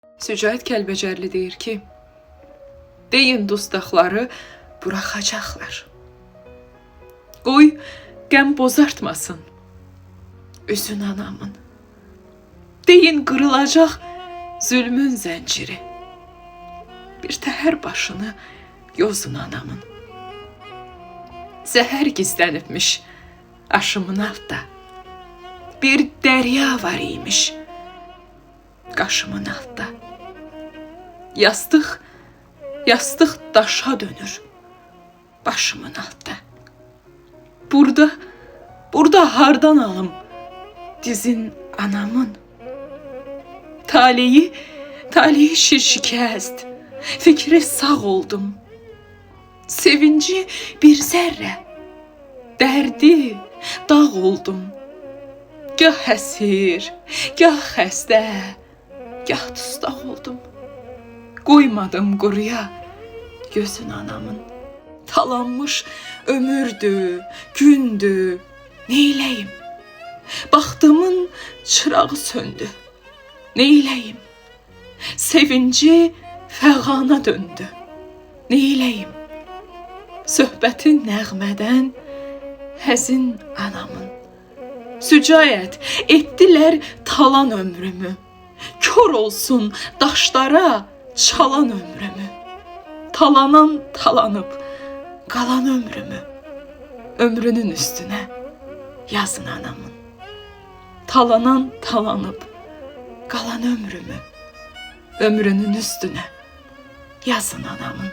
Sücayət Kəlbəcərli deyir ki, deyin dustaqları buraxacaqlar. Qoy qəm bozartmasın üzün anamın. Deyin qırılacaq zülmün zənciri. Bir təhər başını yozun anamın. Zəhər gizlənibmiş aşımın altda. Bir dərya var imiş qaşımın altda. Yastıq daşa dönür başımın altda. Burada hardan alım dizin anamın? Taleyi şirşikəst, fikri sağ oldum. Sevinci bir zərrə, dərdi dağ oldum. Gah həsir, gah xəstə, gah dustaq oldum. Qoymadım quruya gözün anamın. Talanmış ömürdü, gündü, neyləyim? Baxtımın çırağı söndü, neyləyim? Sevinci fəğana döndü, neyləyim? Söhbətin nəğmədən həzin anamın. Sücayət etdilər talan ömrümü. Kör olsun daşlara çalan ömrümü. Talanan talanıb qalan ömrümü. Ömrünün üstünə yazın anamın. Talanan talanıb qalan ömrümü. Ömrünün üstünə yazın anamın.